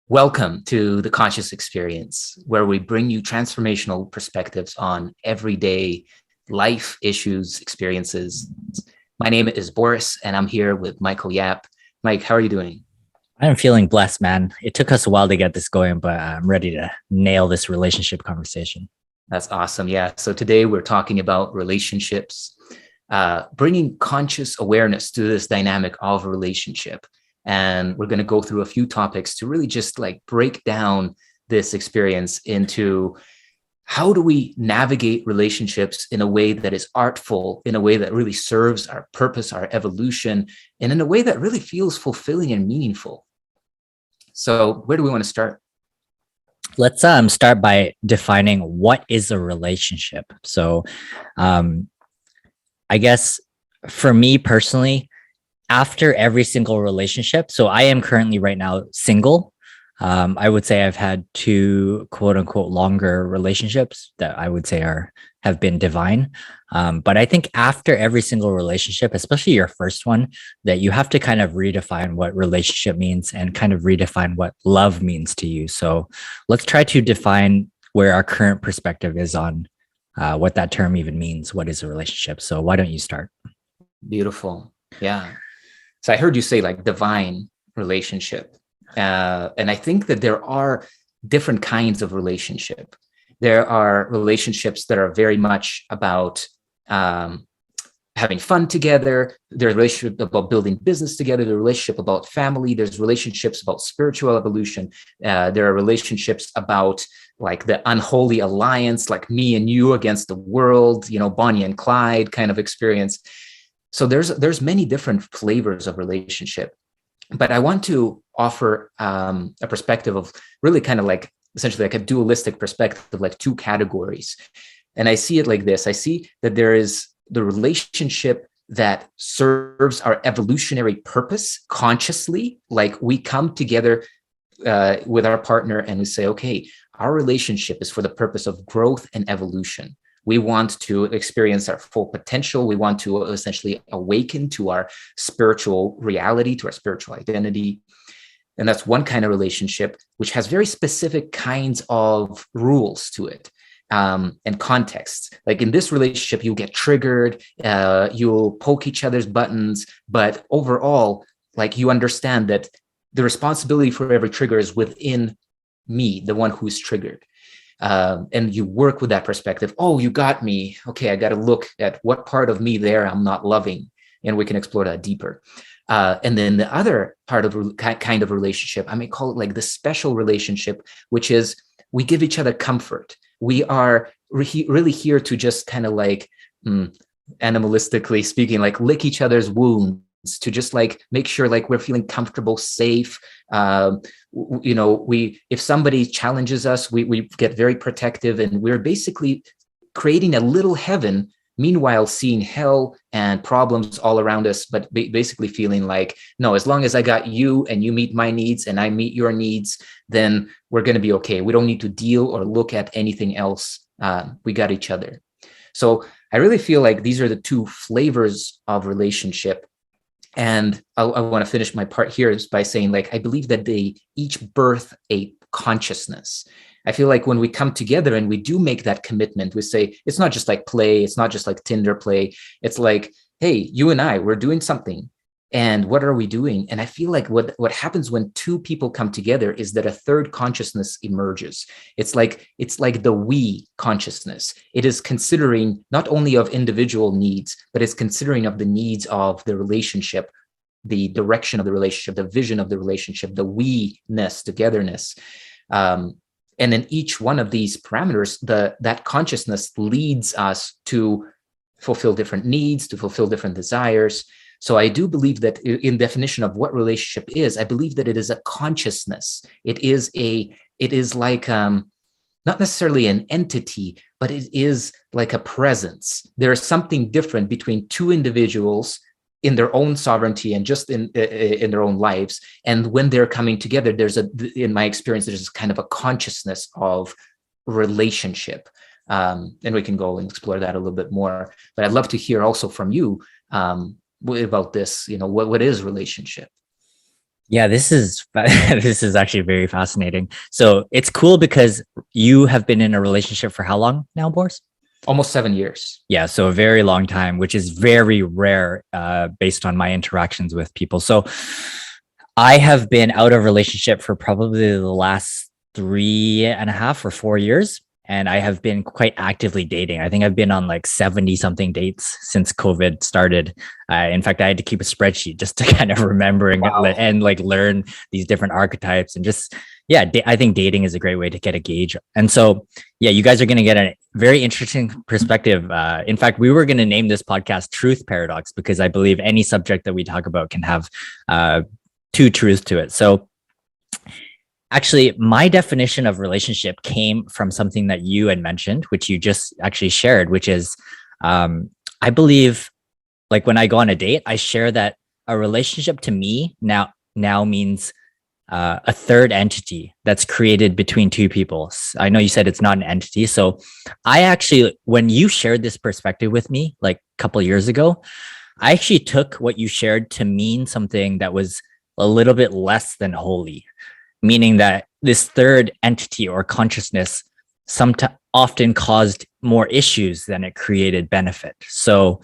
Welcome to the Conscious Experience, where we bring you transformational perspectives on everyday life issues, experiences. My name is Boris, and I'm here with Michael Yap. Mike, how are you doing? I'm feeling blessed, man. It took us a while to get this going, but I'm ready to nail this relationship conversation. That's awesome. Yeah. So today we're talking about relationships, bringing conscious awareness to this dynamic of a relationship. And we're going to go through a few topics to really just like break down this experience into how do we navigate relationships in a way that is artful, in a way that really serves our purpose, our evolution, and in a way that really feels fulfilling and meaningful. So where do we want to start? Let's start by defining what is a relationship. Um, I guess for me personally, after every single relationship, so I am currently right now single. I would say I've had two quote unquote longer relationships that I would say have been divine. But I think after every single relationship, especially your first one, that you have to kind of redefine what relationship means and kind of redefine what love means to you. So let's try to define where our current perspective is on what that term even means. What is a relationship? So why don't you start? Beautiful. Yeah. So I heard you say like divine relationship. And I think that there are different kinds of relationship. There are relationships that are very much about having fun together. There's a relationship about building business together. There's a relationship about family. There's relationships about spiritual evolution. There are relationships about like the unholy alliance, like me and you against the world, Bonnie and Clyde kind of experience. So there's many different flavors of relationship, but I want to offer a perspective of really kind of like essentially like a dualistic perspective, like two categories. And I see it like this. I see that there is the relationship that serves our evolutionary purpose consciously, like we come together with our partner and we say, okay, our relationship is for the purpose of growth and evolution. We want to experience our full potential. We want to essentially awaken to our spiritual reality, to our spiritual identity. And that's one kind of relationship, which has very specific kinds of rules to it and context. Like in this relationship, you'll get triggered, you'll poke each other's buttons, but overall, like you understand that the responsibility for every trigger is within me, the one who's triggered. And you work with that perspective. Oh, you got me. Okay, I got to look at what part of me there I'm not loving, and we can explore that deeper. And then the other part of kind of relationship, I may call it like the special relationship, which is we give each other comfort. We are really here to just kind of like animalistically speaking, like lick each other's wounds, to just like make sure like we're feeling comfortable, safe. We if somebody challenges us, we get very protective, and we're basically creating a little heaven, meanwhile seeing hell and problems all around us, but basically feeling like, no, as long as I got you and you meet my needs and I meet your needs, then we're going to be okay. We don't need to deal or look at anything else. We got each other. So I really feel like these are the two flavors of relationship. And I want to finish my part here is by saying, like, I believe that they each birth a consciousness. I feel like when we come together and we do make that commitment, we say, it's not just like play. It's not just like Tinder play. It's like, hey, you and I, we're doing something. And what are we doing? And I feel like what happens when two people come together is that a third consciousness emerges. It's like the we consciousness. It is considering not only of individual needs, but it's considering of the needs of the relationship, the direction of the relationship, the vision of the relationship, the we-ness, togetherness. And in each one of these parameters, that consciousness leads us to fulfill different needs, to fulfill different desires. So I do believe that in definition of what relationship is, I believe that it is a consciousness. It is like not necessarily an entity, but it is like a presence. There is something different between two individuals in their own sovereignty and just in their own lives. And when they're coming together, in my experience, there's kind of a consciousness of relationship. And we can go and explore that a little bit more. But I'd love to hear also from you about this. What is relationship? Yeah, this is this is actually very fascinating. So it's cool because you have been in a relationship for how long now, Boris? Almost 7 years. Yeah, so a very long time, which is very rare based on my interactions with people. So I have been out of relationship for probably the last 3.5 or 4 years. And I have been quite actively dating. I think I've been on like 70 something dates since COVID started. In fact, I had to keep a spreadsheet just to kind of remembering Wow. and like learn these different archetypes and just, yeah, I think dating is a great way to get a gauge. And so, yeah, you guys are going to get a very interesting perspective. In fact, we were going to name this podcast Truth Paradox because I believe any subject that we talk about can have two truths to it. So, actually, my definition of relationship came from something that you had mentioned, which you just actually shared, which is I believe like when I go on a date, I share that a relationship to me now means a third entity that's created between two people. I know you said it's not an entity. So I actually, when you shared this perspective with me like a couple of years ago, I actually took what you shared to mean something that was a little bit less than holy, meaning that this third entity or consciousness sometimes often caused more issues than it created benefit. So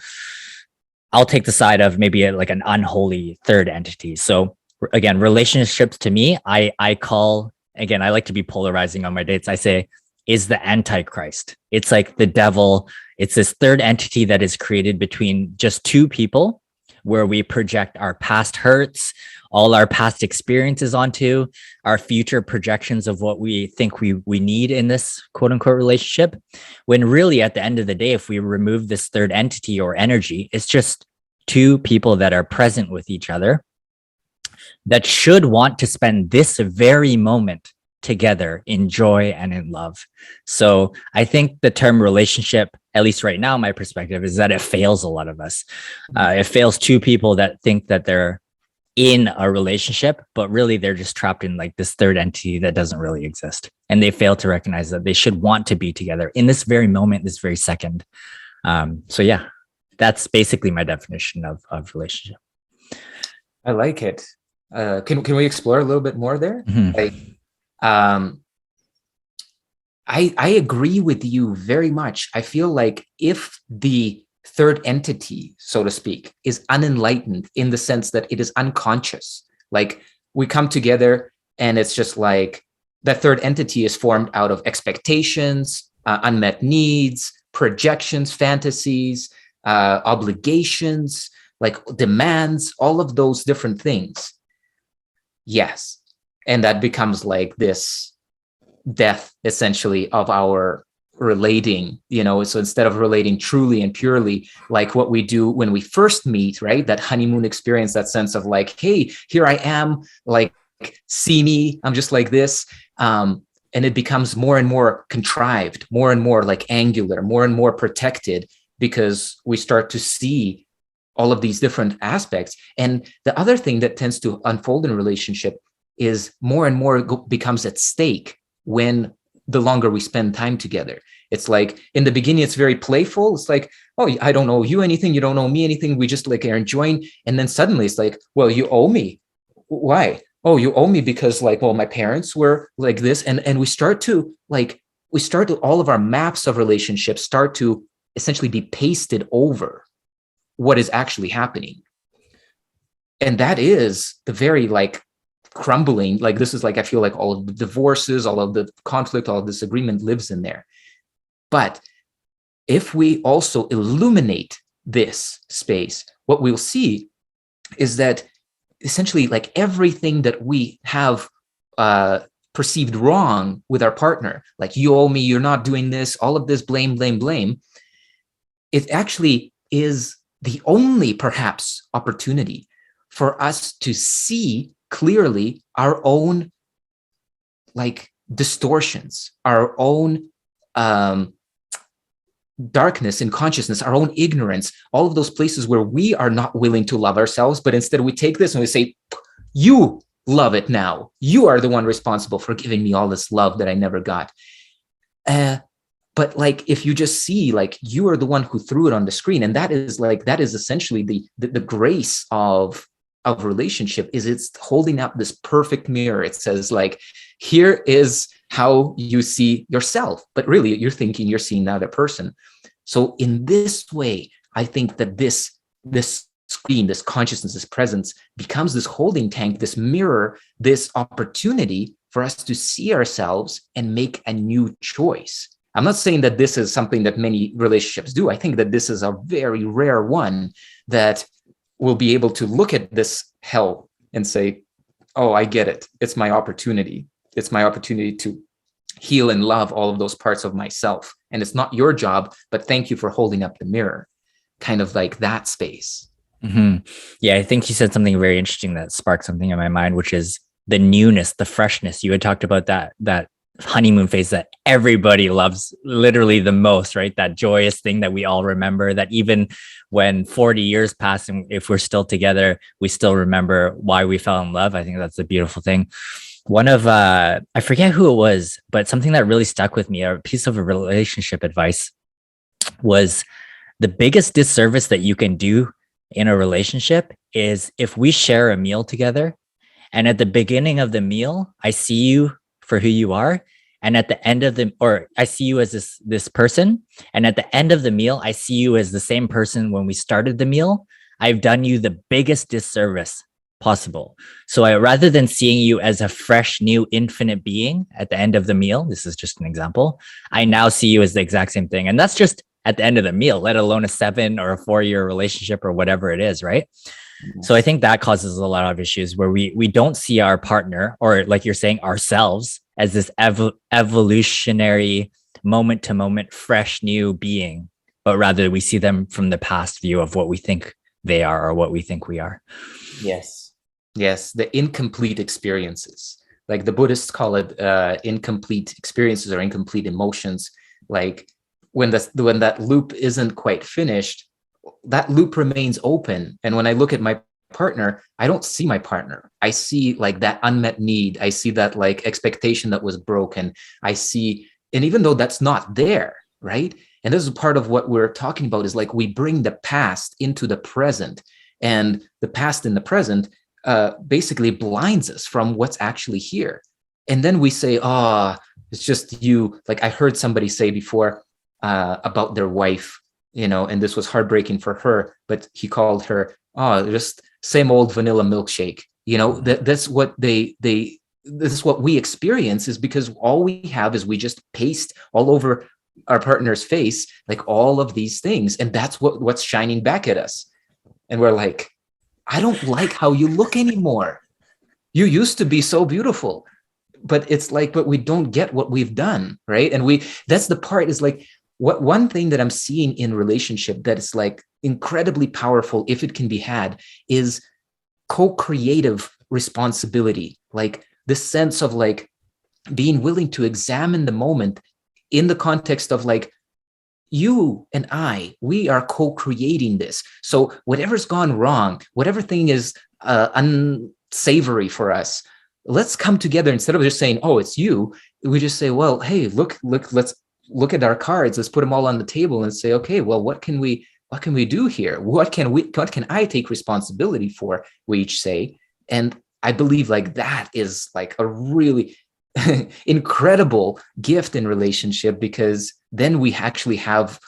I'll take the side of maybe like an unholy third entity. So again, relationships to me, I call, again, I like to be polarizing on my dates. I say is the antichrist. It's like the devil. It's this third entity that is created between just two people where we project our past hurts, all our past experiences onto our future projections of what we think we need in this quote unquote relationship. When really at the end of the day, if we remove this third entity or energy, it's just two people that are present with each other that should want to spend this very moment together in joy and in love. So I think the term relationship, at least right now, my perspective is that it fails a lot of us. It fails two people that think that they're in a relationship, but really they're just trapped in like this third entity that doesn't really exist. And they fail to recognize that they should want to be together in this very moment, this very second. So yeah, that's basically my definition of relationship. I like it. Can we explore a little bit more there? Mhm. Like, I agree with you very much. I feel like if the third entity, so to speak, is unenlightened in the sense that it is unconscious, like we come together and it's just like that third entity is formed out of expectations, unmet needs, projections, fantasies, obligations, like demands, all of those different things. Yes. And that becomes like this death essentially of our relating, so instead of relating truly and purely like what we do when we first meet, right, that honeymoon experience, that sense of like, hey, here I am, like, see me, I'm just like this, and it becomes more and more contrived, more and more like angular, more and more protected, because we start to see all of these different aspects. And the other thing that tends to unfold in a relationship is more and more becomes at stake when the longer we spend time together. It's like in the beginning, it's very playful. It's like, oh, I don't owe you anything. You don't owe me anything. We just like are enjoying. And then suddenly it's like, well, you owe me. Why? Oh, you owe me because like, well, my parents were like this. And we start to all of our maps of relationships start to essentially be pasted over what is actually happening. And that is the very like crumbling, like this is like, I feel like all of the divorces, all of the conflict, all of disagreement lives in there. But if we also illuminate this space, what we'll see is that essentially like everything that we have perceived wrong with our partner, like you owe me, you're not doing this, all of this blame, it actually is the only perhaps opportunity for us to see clearly our own like distortions, our own darkness in consciousness, our own ignorance, all of those places where we are not willing to love ourselves, but instead we take this and we say, you love it now. You are the one responsible for giving me all this love that I never got. But like, if you just see, like, you are the one who threw it on the screen, and that is essentially the grace of of relationship is it's holding up this perfect mirror. It says like, here is how you see yourself, but really you're thinking you're seeing the other person. So in this way, I think that this screen, this consciousness, this presence becomes this holding tank, this mirror, this opportunity for us to see ourselves and make a new choice. I'm not saying that this is something that many relationships do. I think that this is a very rare one that will be able to look at this hell and say, oh, I get it. It's my opportunity. It's my opportunity to heal and love all of those parts of myself. And it's not your job, but thank you for holding up the mirror. Kind of like that space. Mm-hmm. Yeah, I think you said something very interesting that sparked something in my mind, which is the newness, the freshness. You had talked about that honeymoon phase that everybody loves literally the most, right? That joyous thing that we all remember, that even when 40 years pass and if we're still together, we still remember why we fell in love. I think that's a beautiful thing. One of, I forget who it was, but something that really stuck with me, a piece of relationship advice was the biggest disservice that you can do in a relationship is if we share a meal together and at the beginning of the meal, I see you for who you are. And at the end of I see you as this person. And at the end of the meal, I see you as the same person when we started the meal. I've done you the biggest disservice possible. So rather than seeing you as a fresh, new, infinite being at the end of the meal, this is just an example, I now see you as the exact same thing. And that's just at the end of the meal, let alone a 7 or a 4-year relationship or whatever it is, right? Yes. So I think that causes a lot of issues where we don't see our partner, or like you're saying, ourselves as this evolutionary moment to moment, fresh, new being, but rather we see them from the past view of what we think they are or what we think we are. Yes. Yes. The incomplete experiences, like the Buddhists call it incomplete experiences or incomplete emotions. Like when that loop isn't quite finished, that loop remains open. And when I look at my partner, I don't see my partner. I see like that unmet need. I see that like expectation that was broken. I see, and even though that's not there, right? And this is part of what we're talking about is like we bring the past into the present, and the past in the present basically blinds us from what's actually here. And then we say, oh, it's just you. Like I heard somebody say before about their wife, and this was heartbreaking for her, but he called her, oh, just same old vanilla milkshake. That's what this is what we experience, is because all we have is we just paste all over our partner's face, like all of these things. And that's what's shining back at us. And we're like, I don't like how you look anymore. You used to be so beautiful, but it's like, but we don't get what we've done. Right. And that's the part is like, one thing that I'm seeing in relationship that is like incredibly powerful, if it can be had, is co-creative responsibility. Like this sense of like being willing to examine the moment in the context of like, you and we are co-creating this. So whatever's gone wrong, whatever thing is unsavory for us, let's come together. Instead of just saying, oh, it's you, we just say, well, hey, look, let's look at our cards. Let's put them all on the table and say, okay, well, what can we do here? What can I take responsibility for? We each say. And I believe like that is like a really incredible gift in relationship, because then we actually have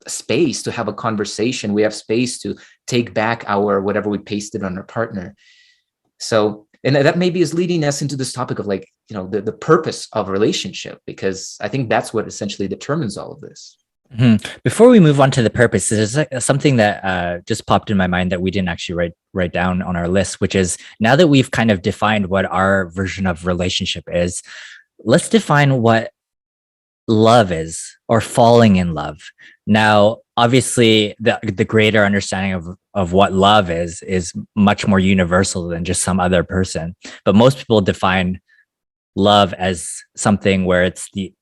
space to have a conversation. We have space to take back our whatever we pasted on our partner. So, and that maybe is leading us into this topic of like, the purpose of relationship, because I think that's what essentially determines all of this. Mm-hmm. Before we move on to the purpose, there's something that just popped in my mind that we didn't actually write down on our list, which is, now that we've kind of defined what our version of relationship is, let's define what love is, or falling in love. Now, obviously, the greater understanding of what love is much more universal than just some other person. But most people define love as something where it's the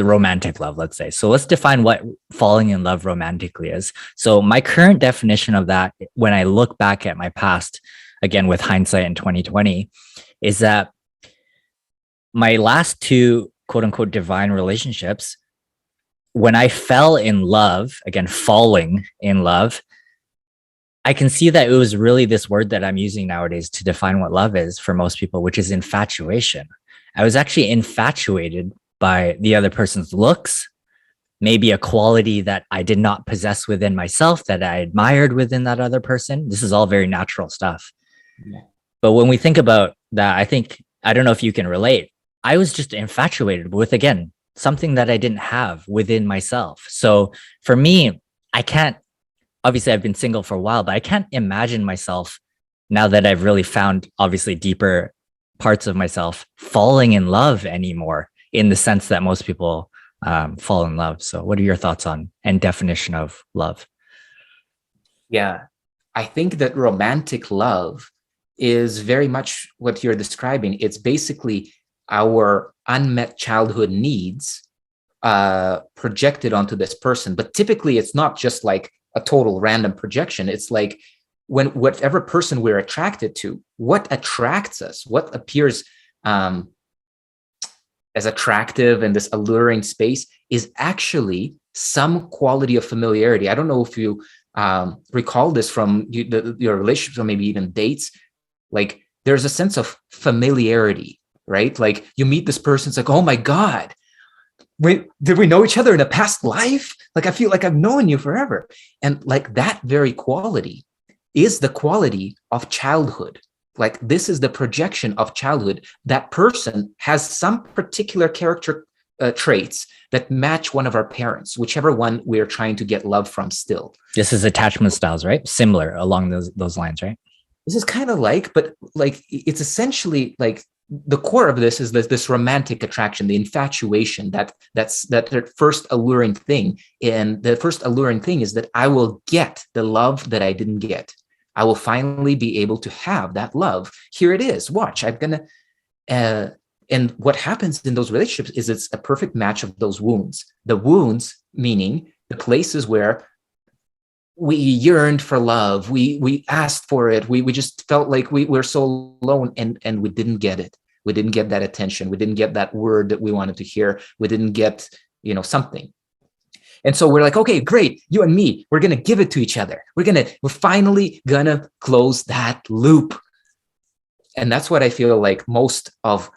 romantic love, let's say. So let's define what falling in love romantically is. So my current definition of that, when I look back at my past, again, with hindsight in 2020, is that my last 2 quote unquote divine relationships, when I fell in love, again, falling in love, I can see that it was really this word that I'm using nowadays to define what love is for most people, which is infatuation. I was actually infatuated by the other person's looks, maybe a quality that I did not possess within myself that I admired within that other person. This is all very natural stuff. Yeah. But when we think about that, I think, I don't know if you can relate. I was just infatuated with, again, something that I didn't have within myself. So for me, I can't, obviously, I've been single for a while, but I can't imagine myself now that I've really found obviously deeper parts of myself falling in love anymore in the sense that most people fall in love. So what are your thoughts on and definition of love? Yeah. I think that romantic love is very much what you're describing. It's basically our unmet childhood needs projected onto this person. But typically, it's not just like a total random projection. It's like when whatever person we're attracted to, what attracts us, what appears as attractive in this alluring space is actually some quality of familiarity. I don't know if you recall this from your relationships or maybe even dates. Like there's a sense of familiarity, right? Like you meet this person, it's like, oh my God, wait, did we know each other in a past life? Like I feel like I've known you forever. And like that very quality is the quality of childhood. Like this is the projection of childhood. That person has some particular character traits that match one of our parents, whichever one we're trying to get love from still. This is attachment styles, right? Similar along those lines, right? This is kind of like, but like it's essentially like the core of this is this romantic attraction, the infatuation, that's that first alluring thing. And the first alluring thing is that I will get the love that I didn't get. I will finally be able to have that love. Here it is. Watch, I'm gonna. And what happens in those relationships is it's a perfect match of those wounds. The wounds meaning the places where we yearned for love, we asked for it, we just felt like we were so alone, and we didn't get it. We didn't get that attention. We didn't get that word that we wanted to hear. We didn't get, something. And so we're like, okay, great, you and me, we're gonna give it to each other. We're finally gonna close that loop. And that's what I feel like most of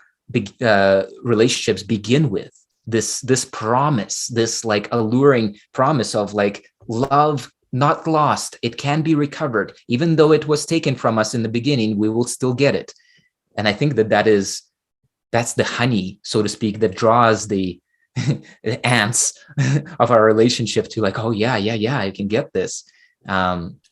relationships begin with. This promise, this like alluring promise of like love not lost. It can be recovered. Even though it was taken from us in the beginning, we will still get it. And I think that's the honey, so to speak, that draws the ants of our relationship to like, oh yeah, I can get this.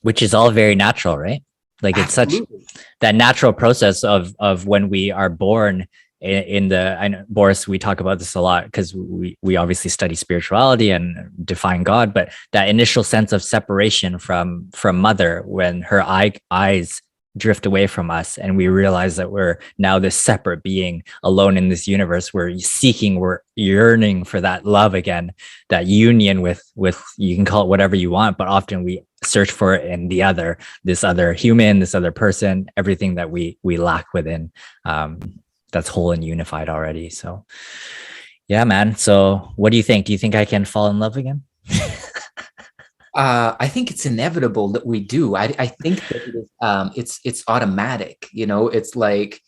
Which is all very natural, right? Like it's absolutely such that natural process of when we are born I know, Boris, we talk about this a lot because we obviously study spirituality and define God, but that initial sense of separation from mother when her eyes drift away from us and we realize that we're now this separate being alone in this universe, we're yearning for that love again, that union with you can call it whatever you want, but often we search for it in this other human, this other person, everything that we lack within. That's whole and unified already. So yeah, man. So what do you think? Do you think I can fall in love again? I think it's inevitable that we do. I think that it's automatic. It's like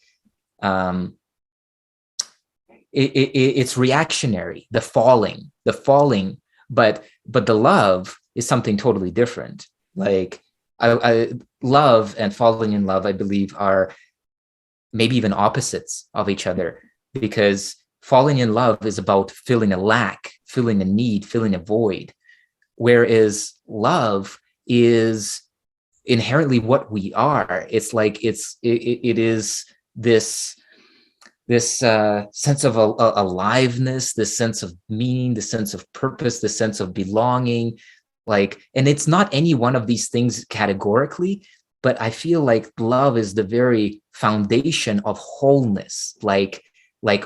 it's reactionary. The falling, but the love is something totally different. Like I love and falling in love, I believe, are maybe even opposites of each other, because falling in love is about filling a lack, filling a need, filling a void. Whereas love is inherently what we are. It's like it is this sense of aliveness, this sense of meaning, this sense of purpose, this sense of belonging. And it's not any one of these things categorically, but I feel like love is the very foundation of wholeness. Like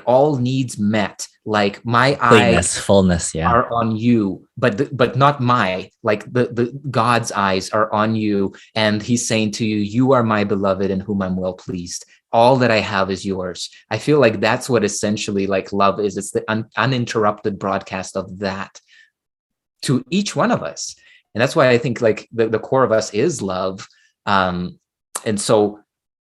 all needs met. Like my eyes, fullness, yeah, are on you, but not the God's eyes are on you, and He's saying to you, "You are my beloved, in whom I'm well pleased. All that I have is yours." I feel like that's what essentially like love is. It's the uninterrupted broadcast of that to each one of us. And that's why I think like the core of us is love. And so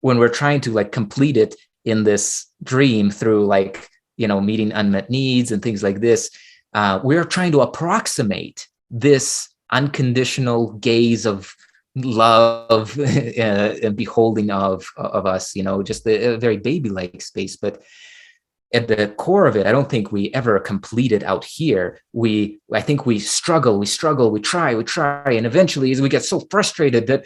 when we're trying to like complete it in this dream through like, meeting unmet needs and things like this, we're trying to approximate this unconditional gaze of love and beholding of us, just a very baby-like space. But at the core of it, I don't think we ever complete it out here. I think we struggle, we try, and eventually we get so frustrated that,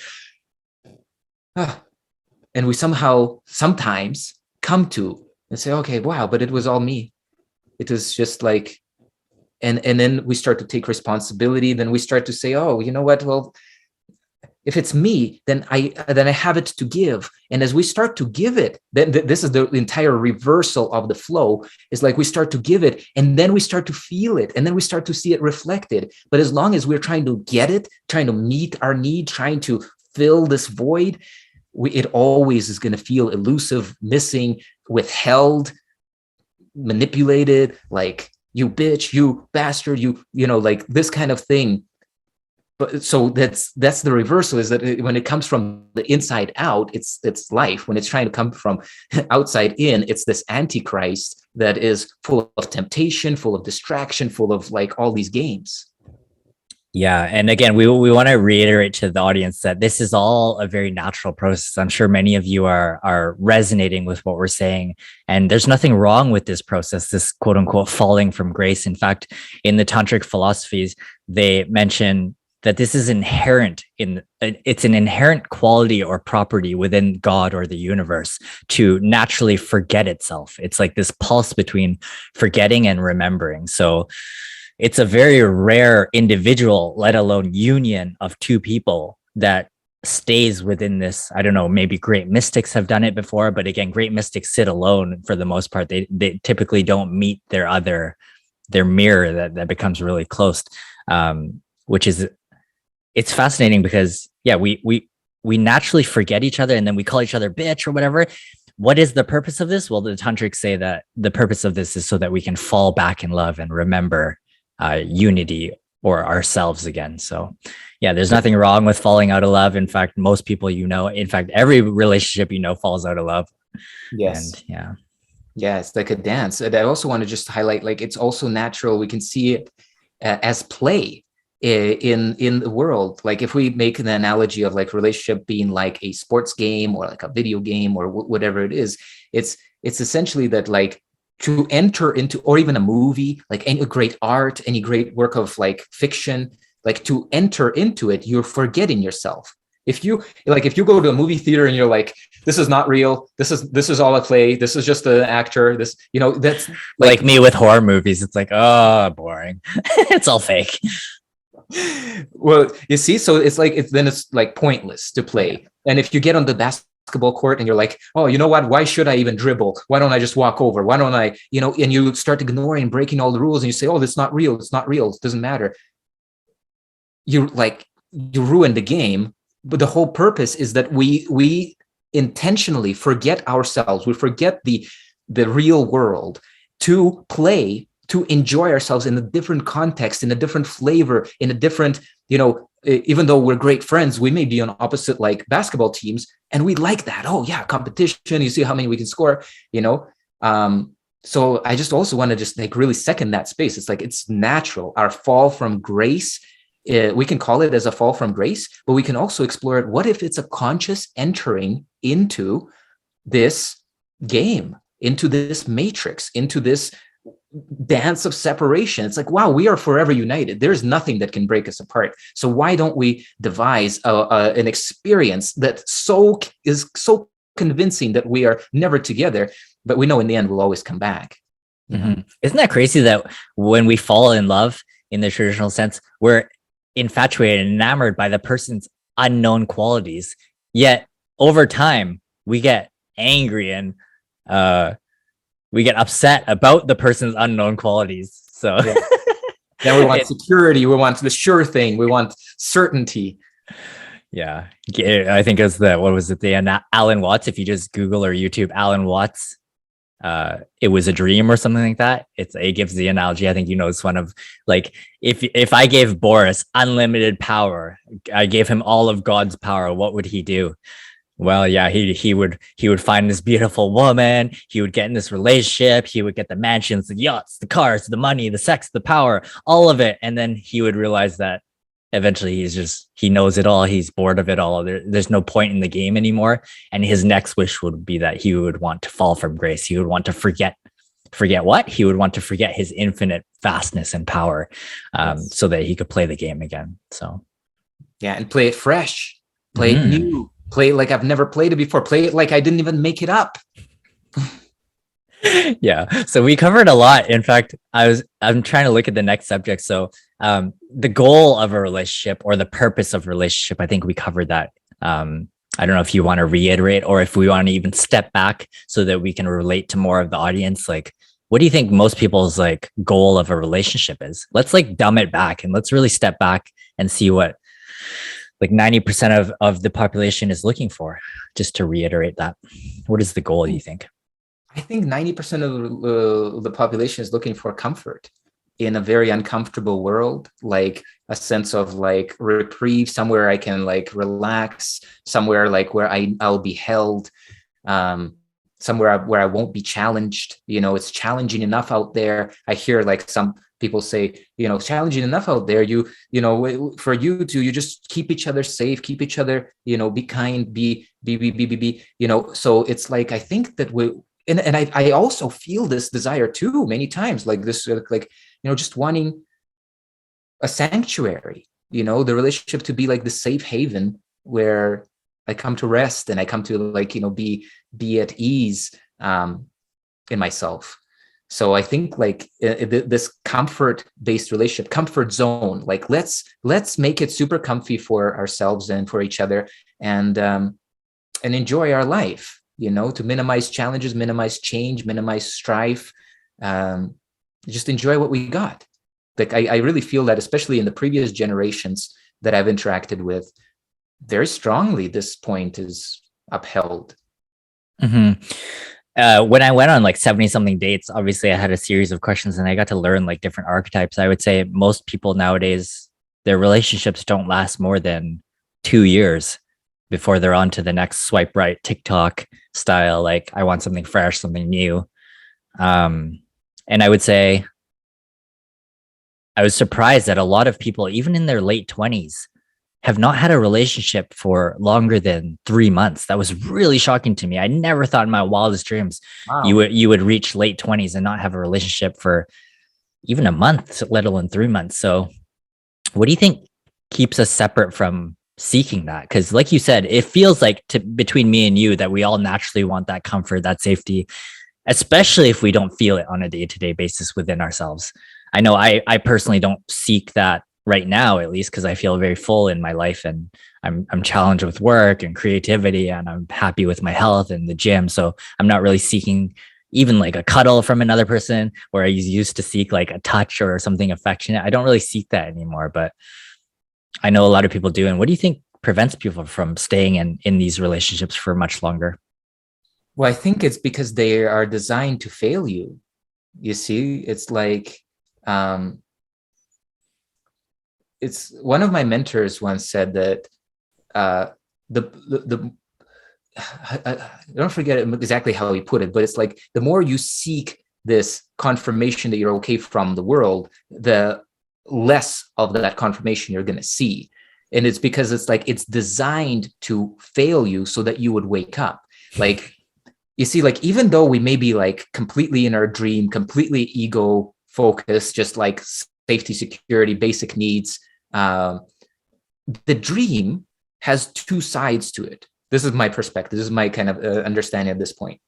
and we sometimes come to and say, okay, wow, but it was all me. It was just like, and then we start to take responsibility. Then we start to say, oh, you know what? Well, if it's me, then I have it to give. And as we start to give it, then this is the entire reversal of the flow. Is like we start to give it, and then we start to feel it, and then we start to see it reflected. But as long as we're trying to get it, trying to meet our need, trying to fill this void, it always is going to feel elusive, missing, withheld, manipulated, like you bitch, you bastard, like this kind of thing. But so that's the reversal, is that when it comes from the inside out, it's life. When it's trying to come from outside in, it's this antichrist that is full of temptation, full of distraction, full of like all these games. Yeah. And again, we want to reiterate to the audience that this is all a very natural process. I'm sure many of you are resonating with what we're saying. And there's nothing wrong with this process, this quote unquote falling from grace. In fact, in the Tantric philosophies, they mention that this is inherent it's an inherent quality or property within God or the universe to naturally forget itself. It's like this pulse between forgetting and remembering. So it's a very rare individual, let alone union of two people that stays within this. I don't know, maybe great mystics have done it before, but again, great mystics sit alone for the most part. They typically don't meet their mirror that becomes really close, which is, it's fascinating because we naturally forget each other and then we call each other bitch or whatever. What is the purpose of this? Well, the Tantrics say that the purpose of this is so that we can fall back in love and remember unity or ourselves again. So there's nothing wrong with falling out of love. In fact, most people, in fact, every relationship, falls out of love. Yes. And it's like a dance. And I also want to just highlight, like, it's also natural. We can see it as play in the world. Like if we make an analogy of like relationship being like a sports game or like a video game or whatever it is, it's essentially that, like, to enter into, or even a movie, like any great art, any great work of like fiction, like to enter into it, you're forgetting yourself. If you go to a movie theater and you're like, this is not real, this is all a play, this is just an actor, this, that's like me with horror movies. It's like, oh, boring. It's all fake. Well, you see, so it's like pointless to play. And if you get on the basketball court and you're like, oh, you know what? Why should I even dribble? Why don't I just walk over? Why don't I, and you start ignoring and breaking all the rules and you say, oh, that's not real. It's not real. It doesn't matter. You ruin the game. But the whole purpose is that we intentionally forget ourselves. We forget the real world to play, to enjoy ourselves in a different context, in a different flavor, in a different, even though we're great friends, we may be on opposite like basketball teams and we like that. Oh yeah, competition. You see how many we can score, So I just also want to just like really second that space. It's like, it's natural. Our fall from grace, we can call it as a fall from grace, but we can also explore it. What if it's a conscious entering into this game, into this matrix, into this dance of separation? It's like, wow, we are forever united. There's nothing that can break us apart. So why don't we devise an experience that is so convincing that we are never together, but we know in the end we'll always come back. Mm-hmm. Isn't that crazy that when we fall in love in the traditional sense, we're infatuated and enamored by the person's unknown qualities, yet over time we get angry and we get upset about the person's unknown qualities. So then we want security, we want the sure thing, we want certainty. Yeah, I think it's the Alan Watts. If you just Google or YouTube Alan Watts it was a dream or something like that. It gives the analogy. I think it's one of like if I gave Boris unlimited power, I gave him all of God's power, what would he do? Well, yeah, he would find this beautiful woman. He would get in this relationship. He would get the mansions, the yachts, the cars, the money, the sex, the power, all of it. And then he would realize that eventually he knows it all. He's bored of it all. There's no point in the game anymore. And his next wish would be that he would want to fall from grace. He would want to forget what? He would want to forget his infinite vastness and power, so that he could play the game again. So, yeah, and play it fresh, play it new. Play it like I've never played it before. Play it like I didn't even make it up. Yeah. So we covered a lot. In fact, I'm trying to look at the next subject. So the goal of a relationship or the purpose of relationship, I think we covered that. I don't know if you want to reiterate or if we want to even step back so that we can relate to more of the audience. Like, what do you think most people's like goal of a relationship is? Let's like dumb it back and let's really step back and see what like 90% of the population is looking for. Just to reiterate that, what is the goal, do you think? I think 90% of the population is looking for comfort in a very uncomfortable world, like a sense of like reprieve, somewhere I can like relax, somewhere like where I'll be held, somewhere where I won't be challenged. It's challenging enough out there. I hear like some people say, challenging enough out there. For you just keep each other safe, keep each other, be kind, be. So it's like, I think that and I also feel this desire too, many times, like this, like, just wanting a sanctuary, the relationship to be like the safe haven where I come to rest and I come to like, be at ease in myself. So I think like this comfort-based relationship, comfort zone, like let's make it super comfy for ourselves and for each other, and enjoy our life, to minimize challenges, minimize change, minimize strife, just enjoy what we got. Like I really feel that, especially in the previous generations that I've interacted with, very strongly this point is upheld. Mm-hmm. When I went on like 70 something dates, obviously I had a series of questions and I got to learn like different archetypes. I would say most people nowadays, their relationships don't last more than 2 years before they're on to the next swipe right TikTok style. Like, I want something fresh, something new. And I would say I was surprised that a lot of people, even in their late 20s, have not had a relationship for longer than 3 months. That was really shocking to me. I never thought in my wildest dreams you would reach late 20s and not have a relationship for even a month, let alone 3 months. So what do you think keeps us separate from seeking that? Because like you said, it feels like between me and you that we all naturally want that comfort, that safety, especially if we don't feel it on a day-to-day basis within ourselves. I know I personally don't seek that right now, at least, because I feel very full in my life and I'm challenged with work and creativity, and I'm happy with my health and the gym. So I'm not really seeking even like a cuddle from another person, where I used to seek like a touch or something affectionate. I don't really seek that anymore, but I know a lot of people do. And what do you think prevents people from staying in these relationships for much longer? Well, I think it's because they are designed to fail you. You see, it's like, it's one of my mentors once said that the I don't forget exactly how he put it, but it's like the more you seek this confirmation that you're okay from the world, the less of that confirmation you're going to see. And it's because it's like it's designed to fail you so that you would wake up. Like, you see, like, even though we may be like completely in our dream, completely ego focused, just like safety, security, basic needs, the dream has two sides to it. This is my perspective. This is my kind of understanding at this point.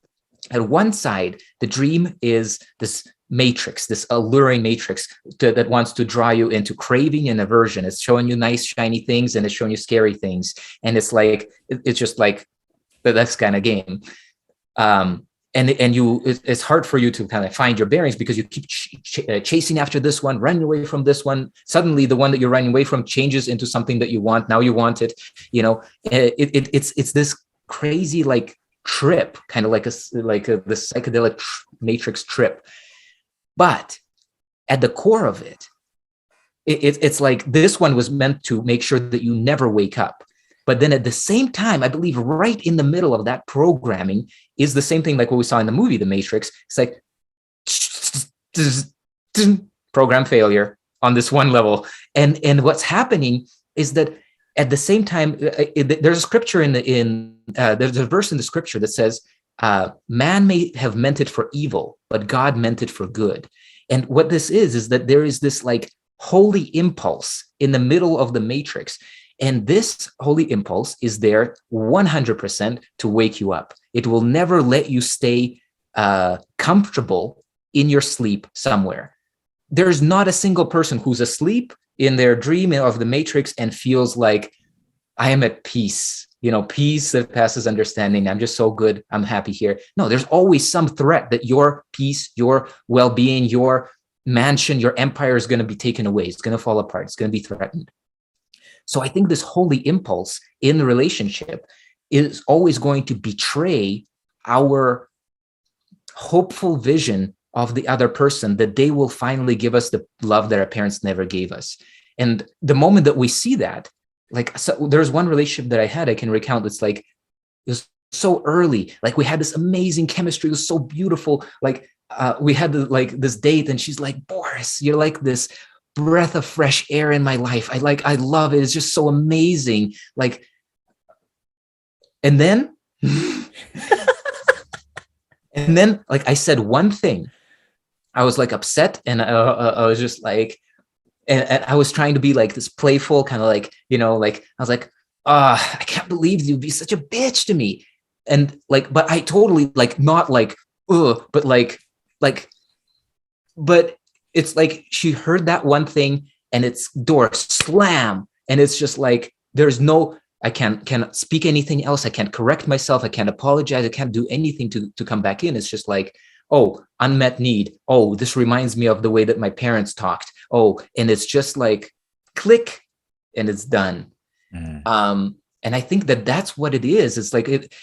At one side, the dream is this matrix, this alluring matrix that wants to draw you into craving and aversion. It's showing you nice, shiny things, and it's showing you scary things. And it's like, it's just like that's kind of game. It's hard for you to kind of find your bearings because you keep chasing after this one, running away from this one. Suddenly the one that you're running away from changes into something that you want. Now you want it, it's this crazy, like, trip, kind of like the psychedelic matrix trip. But at the core of it's like this one was meant to make sure that you never wake up. But then at the same time, I believe right in the middle of that programming is the same thing like what we saw in the movie, The Matrix. It's like program failure on this one level. And what's happening is that at the same time, there's a scripture there's a verse in the scripture that says, man may have meant it for evil, but God meant it for good. And what this is that there is this like holy impulse in the middle of the matrix. And this holy impulse is there 100% to wake you up. It will never let you stay comfortable in your sleep somewhere. There's not a single person who's asleep in their dream of the matrix and feels like, I am at peace, peace that passes understanding. I'm just so good. I'm happy here. No, there's always some threat that your peace, your well-being, your mansion, your empire is going to be taken away. It's going to fall apart. It's going to be threatened. So I think this holy impulse in the relationship is always going to betray our hopeful vision of the other person, that they will finally give us the love that our parents never gave us. And the moment that we see that, like, so there's one relationship that I had, I can recount. It's like, it was so early. Like we had this amazing chemistry. It was so beautiful. Like we had this date and she's like, Boris, you're like this breath of fresh air in my life. I love it. It's just so amazing. Like, and then, like I said one thing, I was like upset and I was just like, and I was trying to be like this playful kind of like, like I was like, I can't believe you'd be such a bitch to me. And like, but I totally like, not like, but like, but it's like she heard that one thing and it's door slam. And it's just like, there's no, I cannot speak anything else. I can't correct myself. I can't apologize. I can't do anything to come back in. It's just like, oh, unmet need. Oh, this reminds me of the way that my parents talked. Oh, and it's just like click and it's done. And I think that that's what it is. It's like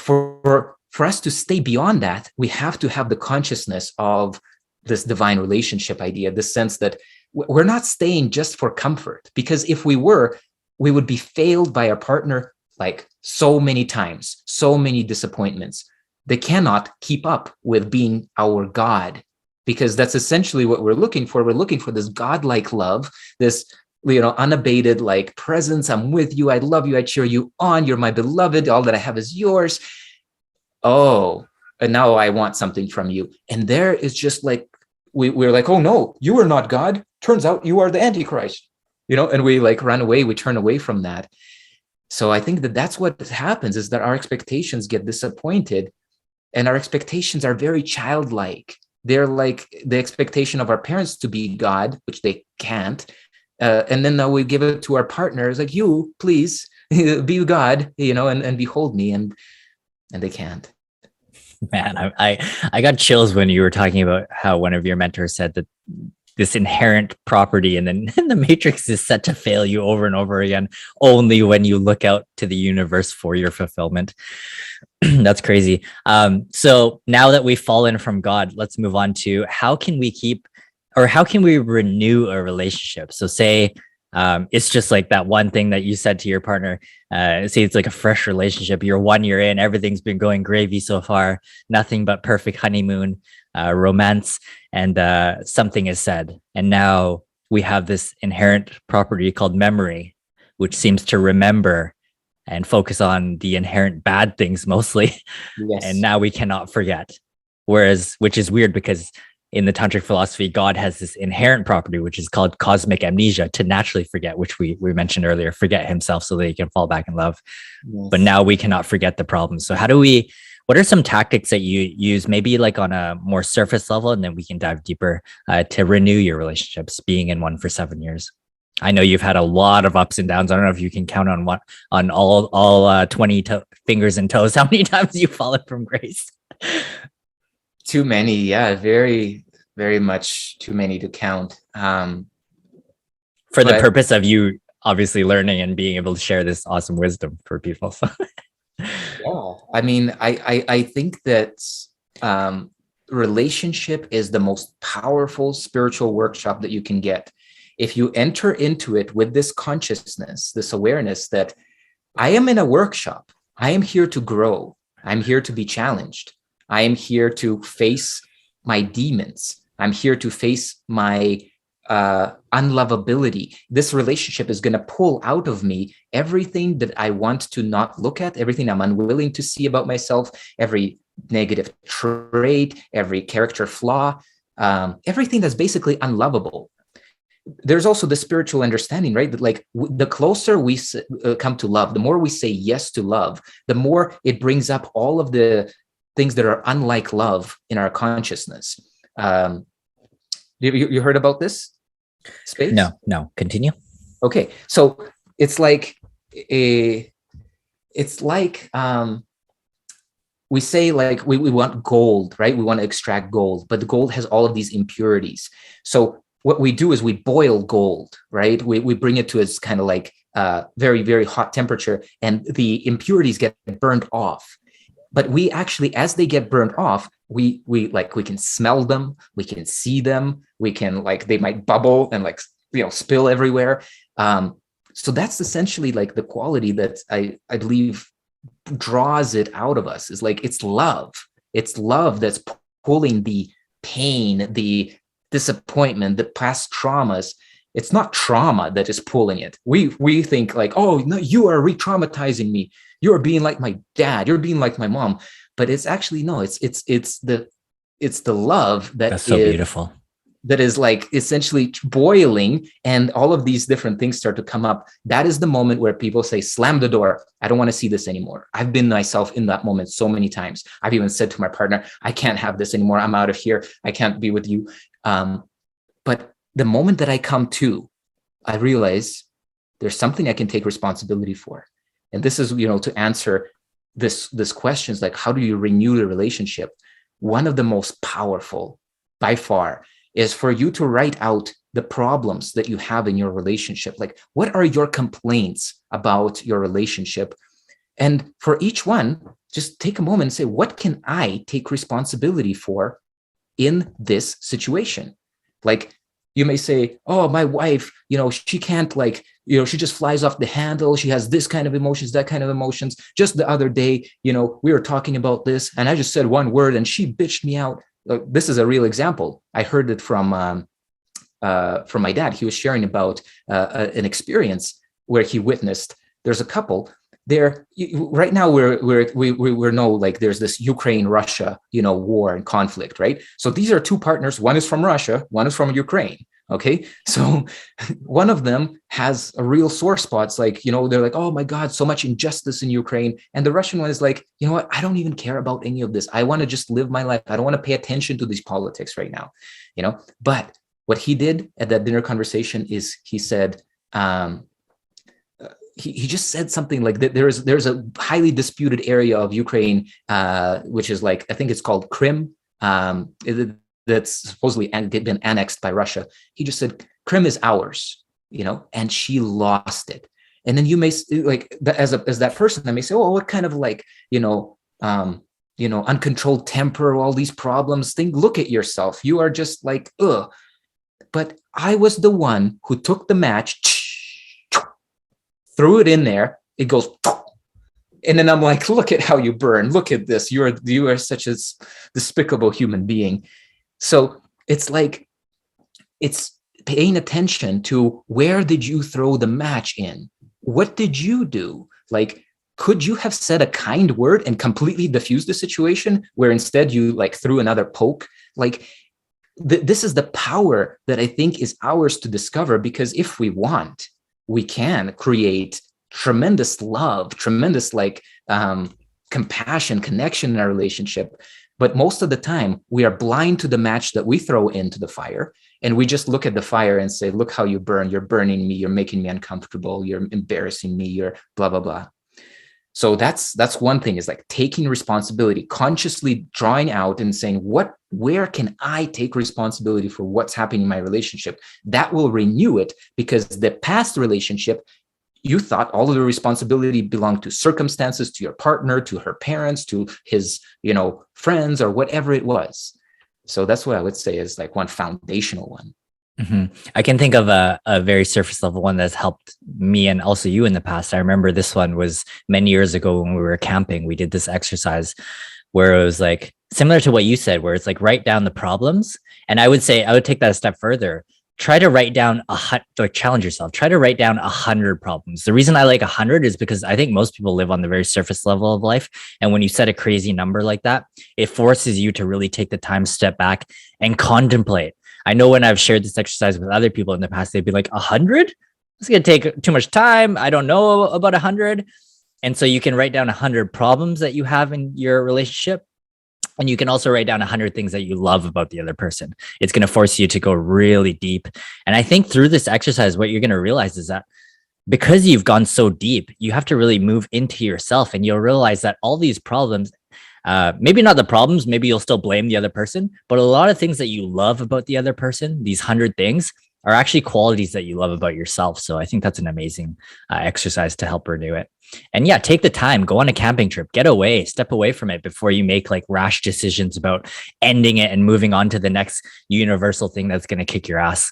for us to stay beyond that, we have to have the consciousness of this divine relationship idea, the sense that we're not staying just for comfort, because if we were, we would be failed by our partner like so many times, so many disappointments. They cannot keep up with being our God, because that's essentially what we're looking for. We're looking for this godlike love, this, unabated like presence. I'm with you. I love you. I cheer you on. You're my beloved. All that I have is yours. Oh, and now I want something from you. And there is just like, we're like, oh no, you are not God. Turns out you are the Antichrist, and we like run away. We turn away from that. So I think that that's what happens, is that our expectations get disappointed. And our expectations are very childlike. They're like the expectation of our parents to be God, which they can't. And then now we give it to our partners, like, you, please be God, and behold me. And they can't. Man, I got chills when you were talking about how one of your mentors said that this inherent property and then the matrix is set to fail you over and over again, only when you look out to the universe for your fulfillment. That's crazy. So now that we've fallen from God, let's move on to how can we renew a relationship? So say it's just like that one thing that you said to your partner. Say it's like a fresh relationship. You're 1 year in, everything's been going gravy so far, nothing but perfect honeymoon, romance, and something is said. And now we have this inherent property called memory, which seems to remember and focus on the inherent bad things mostly. Yes. And now we cannot forget. Which is weird, because in the Tantric philosophy, God has this inherent property, which is called cosmic amnesia, to naturally forget, which we mentioned earlier, forget himself so that he can fall back in love. Yes. But now we cannot forget the problem. So what are some tactics that you use, maybe like on a more surface level, and then we can dive deeper to renew your relationships, being in one for 7 years? I know you've had a lot of ups and downs. I don't know if you can count on all 20 fingers and toes, how many times you've fallen from grace. Too many. Yeah. Very, very much too many to count. For the purpose of you obviously learning and being able to share this awesome wisdom for people. So. Yeah, I mean, I think that um, relationship is the most powerful spiritual workshop that you can get. If you enter into it with this consciousness, this awareness that I am in a workshop, I am here to grow, I'm here to be challenged, I am here to face my demons, I'm here to face my unlovability. This relationship is going to pull out of me everything that I want to not look at, everything I'm unwilling to see about myself, every negative trait, every character flaw, everything that's basically unlovable. There's also the spiritual understanding, right? That like the closer we come to love, the more we say yes to love, the more it brings up all of the things that are unlike love in our consciousness. You heard about this space? No, continue. Okay, so it's like it's like we say like we want gold, right? We want to extract gold, but the gold has all of these impurities. So what we do is we boil gold, right? We bring it to its kind of like very, very hot temperature, and the impurities get burned off. But we actually, as they get burned off, we can smell them, we can see them, we can like, they might bubble and like, spill everywhere. So that's essentially like the quality that I believe draws it out of us, is like, it's love that's pulling the pain, the disappointment, the past traumas. It's not trauma that is pulling it. We think like, oh no, you are re-traumatizing me, you're being like my dad, you're being like my mom. But it's actually no, it's the love That's so beautiful. that is like essentially boiling, and all of these different things start to come up. That is the moment where people say, slam the door, I don't want to see this anymore. I've been myself in that moment so many times. I've even said to my partner, I can't have this anymore, I'm out of here, I can't be with you. But the moment that I come to, I realize there's something I can take responsibility for. And this is, to answer this question is like, how do you renew the relationship? One of the most powerful by far is for you to write out the problems that you have in your relationship. Like, what are your complaints about your relationship? And for each one, just take a moment and say, what can I take responsibility for in this situation? Like, you may say, oh, my wife, she can't like, she just flies off the handle. She has this kind of emotions, that kind of emotions. Just the other day, we were talking about this and I just said one word and she bitched me out. This is a real example. I heard it from my dad. He was sharing about an experience where he witnessed, there's a couple there right now. We're no, like, there's this Ukraine-Russia, war and conflict, right? So these are two partners. One is from Russia, one is from Ukraine. Okay, so one of them has a real sore spots, like, they're like, oh my God, so much injustice in Ukraine. And the Russian one is like, you know what? I don't even care about any of this. I want to just live my life. I don't want to pay attention to these politics right now, But what he did at that dinner conversation is he said, he just said something like that. There's a highly disputed area of Ukraine, which is like, I think it's called Crimea. That's supposedly been annexed by Russia. He just said, Crimea is ours, and she lost it. And then you may like, as that person, I may say, oh, what kind of like, uncontrolled temper, all these problems. Look at yourself. You are just like, ugh. But I was the one who took the match, threw it in there. It goes, and then I'm like, look at how you burn. Look at this. You are such a despicable human being. So it's like, it's paying attention to, where did you throw the match in? What did you do? Like, could you have said a kind word and completely diffused the situation, where instead you like threw another poke? Like, this is the power that I think is ours to discover, because if we want, we can create tremendous love, tremendous like compassion, connection in our relationship. But most of the time, we are blind to the match that we throw into the fire. And we just look at the fire and say, look how you burn. You're burning me. You're making me uncomfortable. You're embarrassing me. You're blah, blah, blah. So that's one thing, is like taking responsibility, consciously drawing out and saying, where can I take responsibility for what's happening in my relationship? That will renew it, because the past relationship, you thought all of the responsibility belonged to circumstances, to your partner, to her parents, to his, friends, or whatever it was. So that's what I would say is like one foundational one. I can think of a very surface level one that's helped me and also you in the past. I remember this one was many years ago when we were camping. We did this exercise where it was like similar to what you said, where it's like write down the problems. And I would say I would take that a step further. Try to write down or challenge yourself. Try to write down 100 problems. The reason I like 100 is because I think most people live on the very surface level of life. And when you set a crazy number like that, it forces you to really take the time, step back and contemplate. I know when I've shared this exercise with other people in the past, they'd be like, 100? It's going to take too much time. I don't know about 100. And so you can write down 100 problems that you have in your relationship. And you can also write down 100 things that you love about the other person. It's going to force you to go really deep. And I think through this exercise, what you're going to realize is that because you've gone so deep, you have to really move into yourself, and you'll realize that all these problems, maybe not the problems, maybe you'll still blame the other person, but a lot of things that you love about the other person, these 100 things, are actually qualities that you love about yourself. So I think that's an amazing exercise to help renew it. And yeah, take the time, go on a camping trip, get away, step away from it before you make like rash decisions about ending it and moving on to the next universal thing that's going to kick your ass.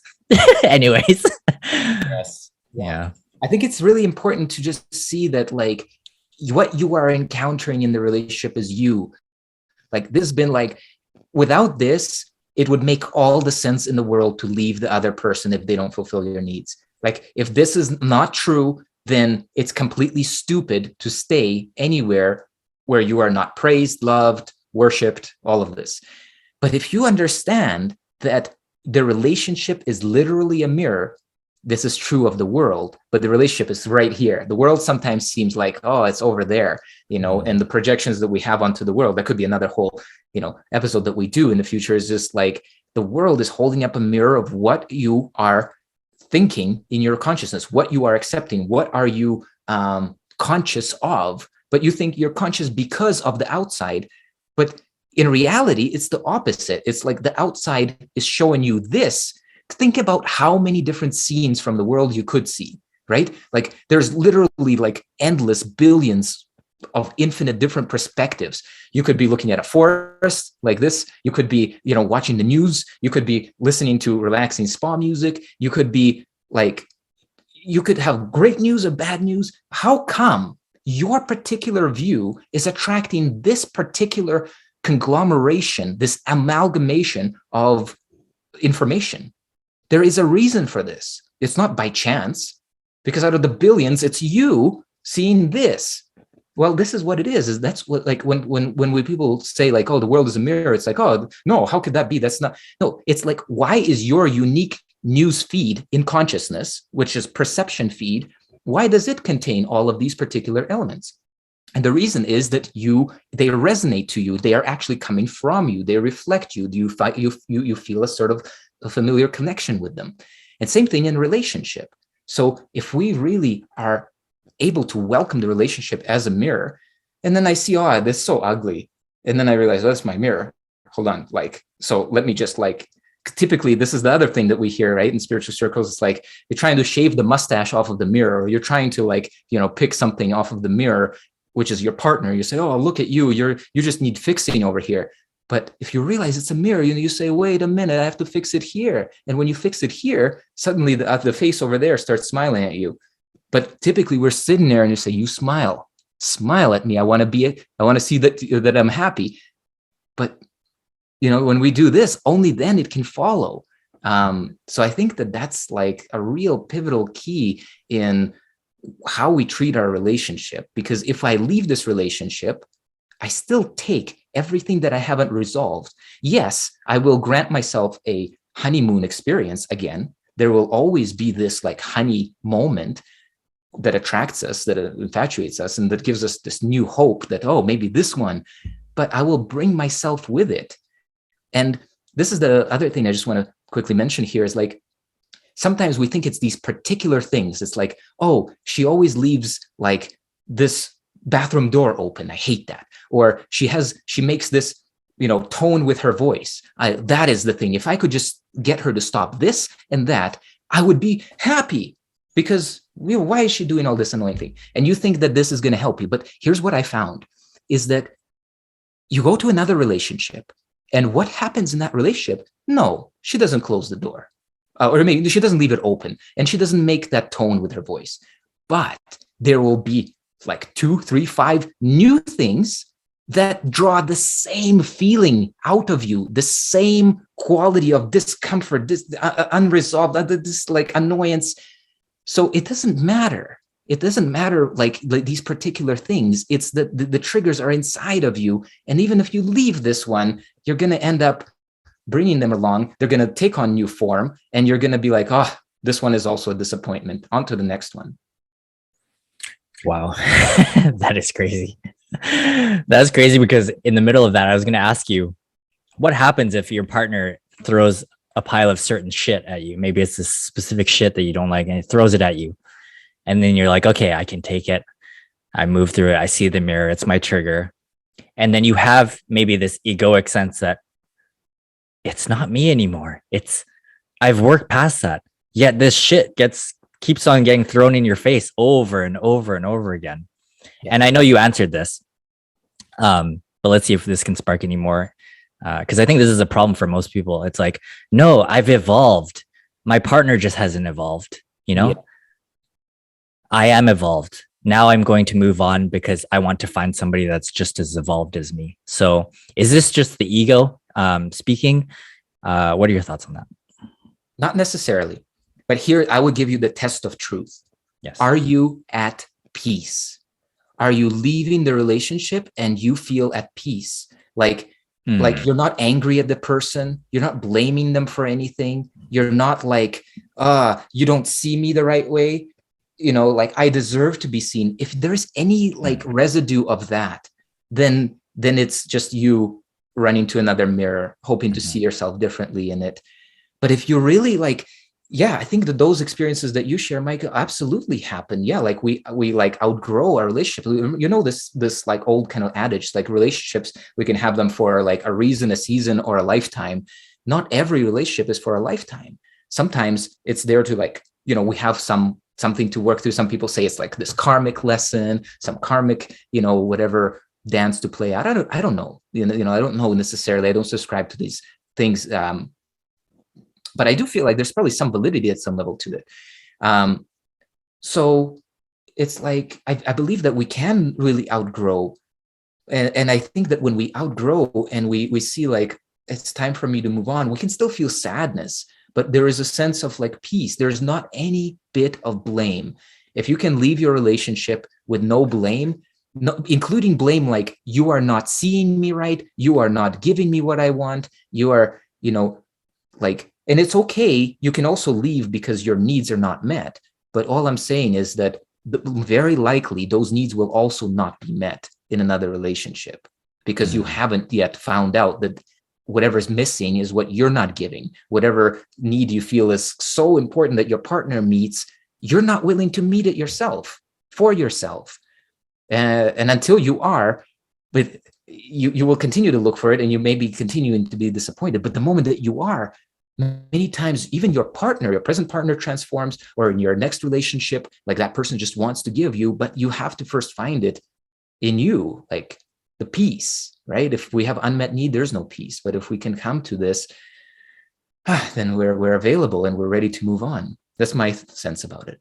Anyways. Yes. Yeah. I think it's really important to just see that like what you are encountering in the relationship is you. Like this has been like, without this, it would make all the sense in the world to leave the other person if they don't fulfill your needs. Like if this is not true, then it's completely stupid to stay anywhere where you are not praised, loved, worshipped, all of this. But if you understand that the relationship is literally a mirror, this is true of the world, but the relationship is right here. The world sometimes seems like, oh, it's over there, and the projections that we have onto the world, that could be another whole, episode that we do in the future, is just like the world is holding up a mirror of what you are thinking in your consciousness, what you are accepting, what are you conscious of, but you think you're conscious because of the outside. But in reality, it's the opposite. It's like the outside is showing you this. Think about how many different scenes from the world you could see, right? Like there's literally like endless billions of infinite different perspectives. You could be looking at a forest like this. You could be, watching the news. You could be listening to relaxing spa music. You could be like, you could have great news or bad news. How come your particular view is attracting this particular conglomeration, this amalgamation of information? There is a reason for this. It's not by chance, because out of the billions, it's you seeing this. Well, this is what it is that's what, like when we people say like, oh, the world is a mirror, it's like, oh, no, how could that be? That's not, no, it's like, why is your unique news feed in consciousness, which is perception feed, why does it contain all of these particular elements? And the reason is that they resonate to you. They are actually coming from you. They reflect you. You feel a sort of a familiar connection with them. And same thing in relationship. So if we really are able to welcome the relationship as a mirror, and then I see, oh, this is so ugly. And then I realize, oh, that's my mirror. Hold on. Like, so let me just like, typically this is the other thing that we hear, right? In spiritual circles, it's like, you're trying to shave the mustache off of the mirror, or you're trying to like, pick something off of the mirror, which is your partner. You say, oh, look at you. You just need fixing over here. But if you realize it's a mirror, you say, wait a minute, I have to fix it here. And when you fix it here, suddenly the face over there starts smiling at you. But typically we're sitting there and you say, you smile at me. I want to see that I'm happy. But, when we do this, only then it can follow. So I think that's like a real pivotal key in how we treat our relationship. Because if I leave this relationship, I still take everything that I haven't resolved. Yes, I will grant myself a honeymoon experience again. There will always be this like honey moment that attracts us, that infatuates us, and that gives us this new hope that, oh, maybe this one, but I will bring myself with it. And this is the other thing I just want to quickly mention here is like, sometimes we think it's these particular things. It's like, oh, she always leaves like this bathroom door open. I hate that. Or she makes this, tone with her voice. That is the thing. If I could just get her to stop this and that, I would be happy. Because why is she doing all this annoying thing? And you think that this is going to help you. But here's what I found is that you go to another relationship, and what happens in that relationship? No, she doesn't close the door. Or maybe she doesn't leave it open, and she doesn't make that tone with her voice. But there will be like 2, 3, 5 new things that draw the same feeling out of you, the same quality of discomfort, this unresolved, this like annoyance. So it doesn't matter. It doesn't matter like these particular things. It's that the triggers are inside of you. And even if you leave this one, you're going to end up bringing them along. They're going to take on new form, and you're going to be like, oh, this one is also a disappointment. On to the next one. Wow. That is crazy. That's crazy, because in the middle of that, I was going to ask you, what happens if your partner throws a pile of certain shit at you? Maybe it's this specific shit that you don't like, and it throws it at you. And then you're like, okay, I can take it. I move through it. I see the mirror. It's my trigger. And then you have maybe this egoic sense that it's not me anymore. I've worked past that. Yet this shit keeps on getting thrown in your face over and over and over again. Yeah. And I know you answered this, but let's see if this can spark any more. Because I think this is a problem for most people. It's like, no, I've evolved. My partner just hasn't evolved. Yeah. I am evolved. Now I'm going to move on because I want to find somebody that's just as evolved as me. So is this just the ego speaking? What are your thoughts on that? Not necessarily. But here, I would give you the test of truth. Yes. Are you at peace? Are you leaving the relationship and you feel at peace? Like you're not angry at the person. You're not blaming them for anything. You're not like, you don't see me the right way. Like I deserve to be seen. If there's any like residue of that, then it's just you running to another mirror, hoping to see yourself differently in it. But if you're really like, yeah, I think that those experiences that you share, Michael, absolutely happen. Yeah, like we like outgrow our relationship. This like old kind of adage, like relationships, we can have them for like a reason, a season, or a lifetime. Not every relationship is for a lifetime. Sometimes it's there to like, we have something to work through. Some people say it's like this karmic lesson, some karmic, whatever dance to play out. I don't know. I don't know necessarily. I don't subscribe to these things. But I do feel like there's probably some validity at some level to it. So it's like, I believe that we can really outgrow. And I think that when we outgrow and we see like, it's time for me to move on, we can still feel sadness, but there is a sense of like peace. There's not any bit of blame. If you can leave your relationship with no blame, including blame, like you are not seeing me right, you are not giving me what I want, you are, like, and it's okay. You can also leave because your needs are not met. But all I'm saying is that very likely those needs will also not be met in another relationship because you haven't yet found out that whatever's missing is what you're not giving. Whatever need you feel is so important that your partner meets, you're not willing to meet it yourself, for yourself. And until you are, but you will continue to look for it, and you may be continuing to be disappointed. But the moment that you are, many times, even your partner, your present partner transforms, or in your next relationship, like that person just wants to give you, but you have to first find it in you, like the peace, right? If we have unmet need, there's no peace. But if we can come to this, then we're available and we're ready to move on. That's my sense about it.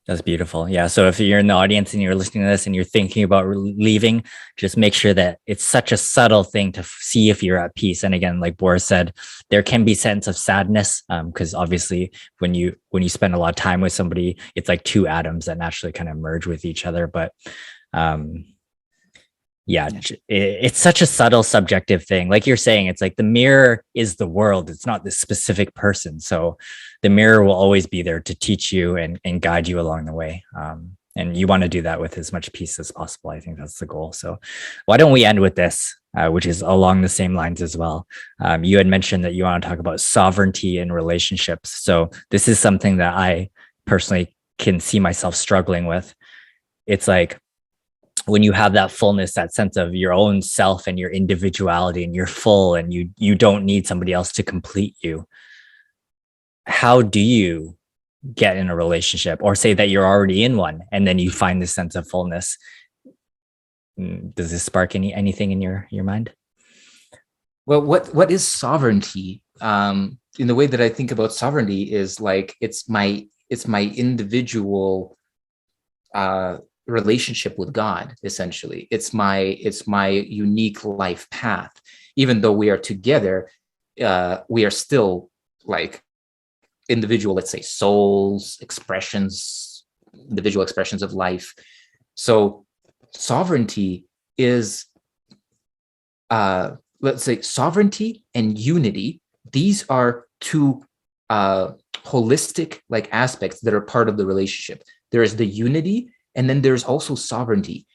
That's beautiful. Yeah. So if you're in the audience and you're listening to this and you're thinking about leaving, just make sure that it's such a subtle thing to see if you're at peace. And again, like Boris said, there can be sense of sadness because obviously when you spend a lot of time with somebody, it's like two atoms that naturally kind of merge with each other. But yeah, it's such a subtle subjective thing. Like you're saying, it's like the mirror is the world. It's not this specific person. So the mirror will always be there to teach you and guide you along the way. And you want to do that with as much peace as possible. I think that's the goal. So why don't we end with this, which is along the same lines as well. You had mentioned that you want to talk about sovereignty in relationships. So this is something that I personally can see myself struggling with. It's like, when you have that fullness, that sense of your own self and your individuality, and you're full and you don't need somebody else to complete you. How do you get in a relationship, or say that you're already in one and then you find this sense of fullness. Does this spark anything in your mind? Well, what is sovereignty? In the way that I think about sovereignty is like it's my individual relationship with God. Essentially, it's my unique life path. Even though we are together, we are still like individual, let's say, souls, expressions, individual expressions of life. So sovereignty is, let's say, sovereignty and unity. These are two holistic like aspects that are part of the relationship. There is the unity, and then there's also sovereignty.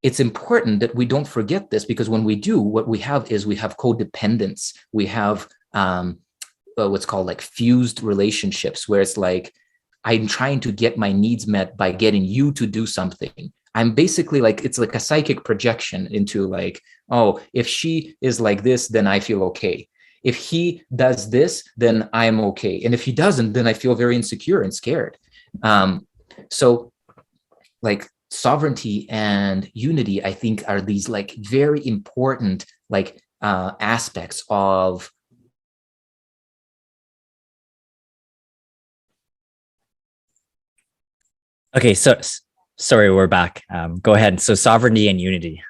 It's important that we don't forget this, because when we do, what we have is we have codependence. We have what's called like fused relationships, where it's like I'm trying to get my needs met by getting you to do something. I'm basically like, it's like a psychic projection into like, oh, if she is like this, then I feel okay. If he does this, then I'm okay. And if he doesn't, then I feel very insecure and scared. So like sovereignty and unity, I think, are these like very important like aspects of. Okay, so sorry, we're back. Go ahead. So sovereignty and unity.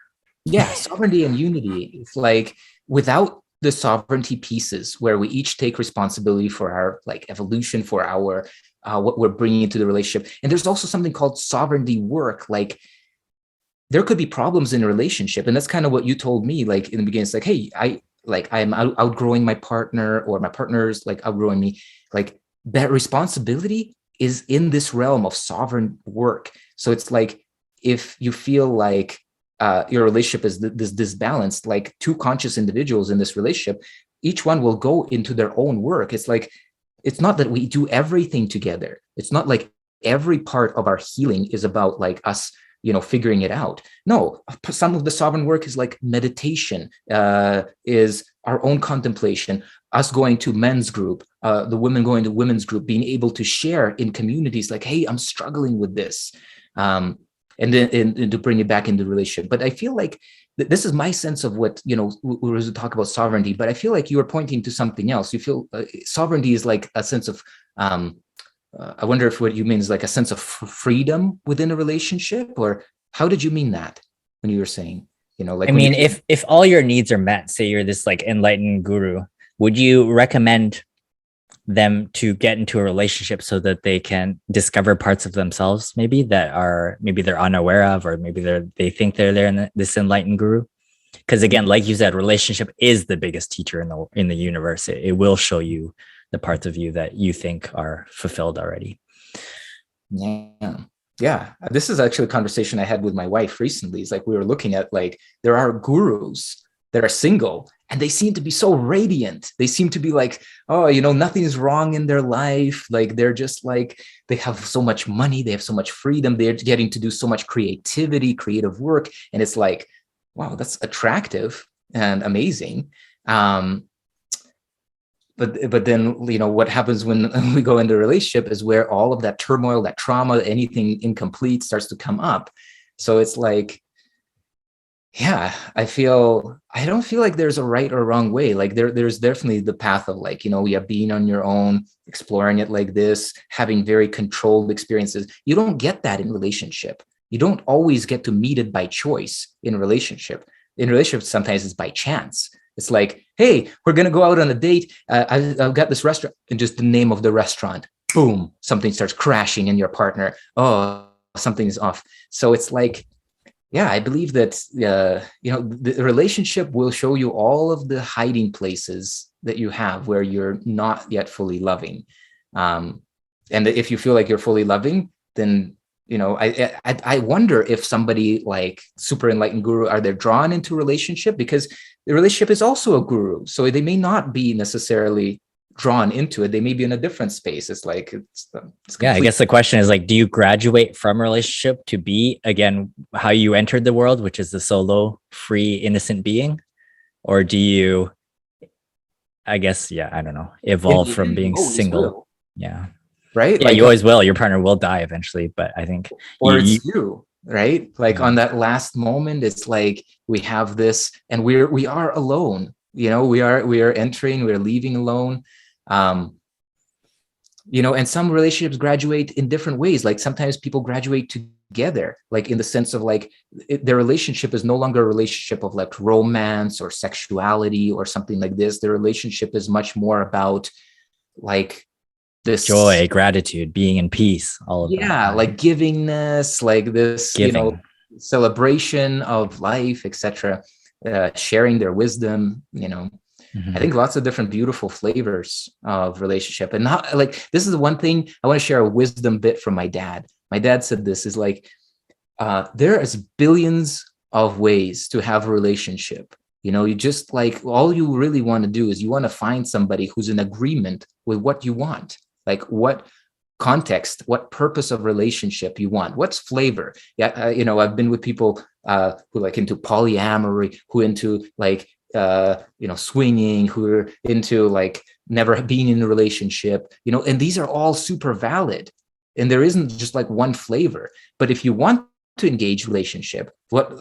Yeah, sovereignty and unity. It's like without the sovereignty pieces, where we each take responsibility for our like evolution, for our what we're bringing into the relationship. And there's also something called sovereignty work. Like there could be problems in a relationship, and that's kind of what you told me. Like in the beginning, it's like, hey, I'm outgrowing my partner, or my partner's like outgrowing me. Like that responsibility is in this realm of sovereign work. So it's like if you feel like your relationship is this disbalanced, like two conscious individuals in this relationship, each one will go into their own work. It's like, it's not that we do everything together. It's not like every part of our healing is about like us, figuring it out. No, some of the sovereign work is like meditation, is our own contemplation, us going to men's group, the women going to women's group, being able to share in communities like, hey, I'm struggling with this. And then and to bring it back into the relationship. But I feel like this is my sense of what, we were talk about sovereignty, but I feel like you are pointing to something else. You feel sovereignty is like a sense of, I wonder if what you mean is like a sense of freedom within a relationship, or how did you mean that when you were saying, like, I mean, if all your needs are met, say you're this like enlightened guru, would you recommend them to get into a relationship so that they can discover parts of themselves maybe that are maybe they're unaware of, or maybe they think they're there in this enlightened guru? Because again, like you said, relationship is the biggest teacher in the universe. It will show you the parts of you that you think are fulfilled already. Yeah. This is actually a conversation I had with my wife recently. It's like we were looking at like there are gurus that are single, and they seem to be so radiant. They seem to be like, oh, nothing's wrong in their life. Like they're just like, they have so much money, they have so much freedom, they're getting to do so much creative work. And it's like, wow, that's attractive and amazing. But then, what happens when we go into a relationship is where all of that turmoil, that trauma, anything incomplete starts to come up. So it's like, yeah, I don't feel like there's a right or wrong way. Like there's definitely the path of like, being on your own, exploring it like this, having very controlled experiences. You don't get that in relationship. You don't always get to meet it by choice in a relationship. In relationships, sometimes it's by chance. It's like, hey, we're going to go out on a date. I've got this restaurant, and just the name of the restaurant, boom, something starts crashing in your partner. Oh, something is off. So it's like, yeah, I believe that, the relationship will show you all of the hiding places that you have where you're not yet fully loving. And if you feel like you're fully loving, then, I wonder if somebody like super enlightened guru, are they drawn into relationship? Because the relationship is also a guru. So they may not be necessarily drawn into it. They may be in a different space. It's like, it's yeah, I guess the question is like, do you graduate from relationship to be again how you entered the world, which is the solo, free, innocent being? Or do you, I guess, I don't know, evolve from being single? Yeah. right? Yeah, Like, you always will. Your partner will die eventually, but I think or it's you, right? Like Mhm. on that last moment, it's like we have this, and we are alone. We are entering, we're leaving alone. Um, and some relationships graduate in different ways. Like sometimes people graduate together, like in the sense of like their relationship is no longer a relationship of like romance or sexuality or something like this. Their relationship is much more about like this, joy, gratitude, being in peace, all of that. yeah, like givingness, like this, Giving. celebration of life, etc. Sharing their wisdom. I Mhm. think lots of different beautiful flavors of relationship. And not like, this is the one thing I want to share, a wisdom bit from my dad. My dad said this is like, there is billions of ways to have a relationship. You just like, all you really want to do is you want to find somebody who's in agreement with what you want, like what context, what purpose of relationship you want, what's flavor. Yeah, I've been with people who like into polyamory, who into like swinging, who are into like never being in a relationship, and these are all super valid, and there isn't just like one flavor. But if you want to engage relationship, what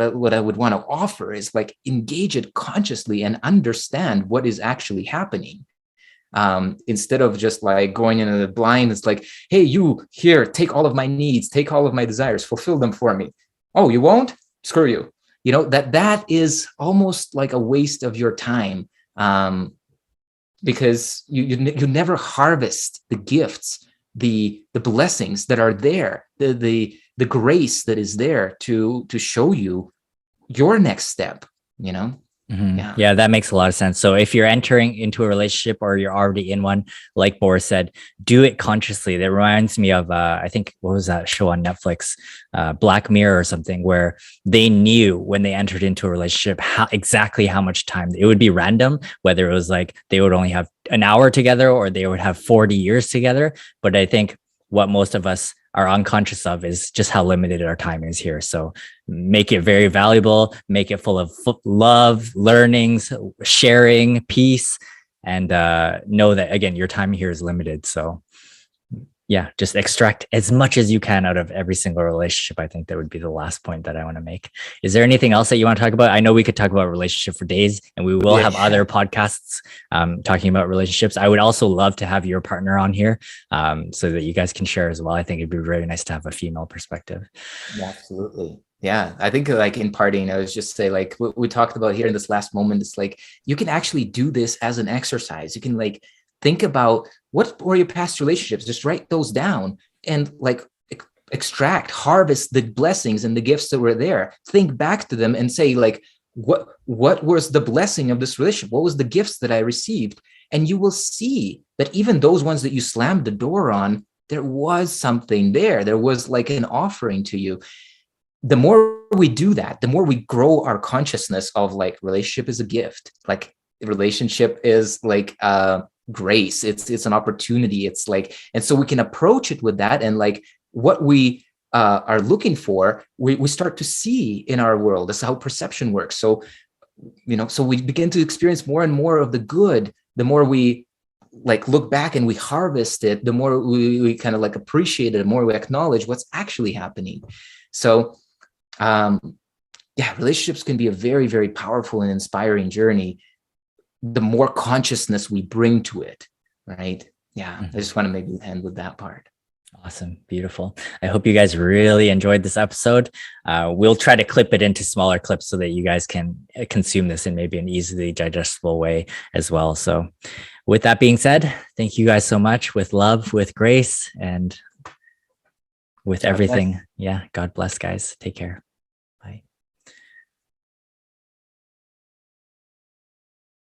I would want to offer is like engage it consciously and understand what is actually happening, instead of just like going in the blind. It's like, hey, you here, take all of my needs, take all of my desires, fulfill them for me. Oh, you won't? Screw you. That is almost like a waste of your time, because you never harvest the gifts, the blessings that are there, the grace that is there to show you your next step. Mhm. Yeah. Yeah, that makes a lot of sense. So if you're entering into a relationship or you're already in one, like Boris said, do it consciously. That reminds me of, I think, what was that show on Netflix, Black Mirror or something, where they knew when they entered into a relationship exactly how much time it would be random, whether it was like they would only have an hour together or they would have 40 years together. But I think what most of us are unconscious of is just how limited our time is here. So make it very valuable, make it full of love, learnings, sharing, peace, and know that, again, your time here is limited. So yeah, just extract as much as you can out of every single relationship. I think that would be the last point that I want to make. Is there anything else that you want to talk about? I know we could talk about relationship for days, and we will have other podcasts talking about relationships. I would also love to have your partner on here, so that you guys can share as well. I think it'd be really nice to have a female perspective. Absolutely. Yeah. I think like in parting, I was just say like what we talked about here in this last moment, it's like you can actually do this as an exercise. You can like think about what were your past relationships, just write those down and like extract, harvest the blessings and the gifts that were there. Think back to them and say like, what was the blessing of this relationship? What was the gifts that I received? And you will see that even those ones that you slammed the door on, there was something there. There was like an offering to you. The more we do that, the more we grow our consciousness of like relationship is a gift. Like relationship is like grace. It's an opportunity. It's like, and so we can approach it with that, and like what we are looking for, we start to see in our world. That's how perception works. So so we begin to experience more and more of the good. The more we like look back and we harvest it, the more we kind of like appreciate it, the more we acknowledge what's actually happening. So relationships can be a very, very powerful and inspiring journey the more consciousness we bring to it, right? I just want to maybe end with that part. Awesome. Beautiful. I hope you guys really enjoyed this episode. We'll try to clip it into smaller clips so that you guys can consume this in maybe an easily digestible way as well. So with that being said, thank you guys so much, with love, with grace, and with everything. Yeah. God bless, guys. Take care.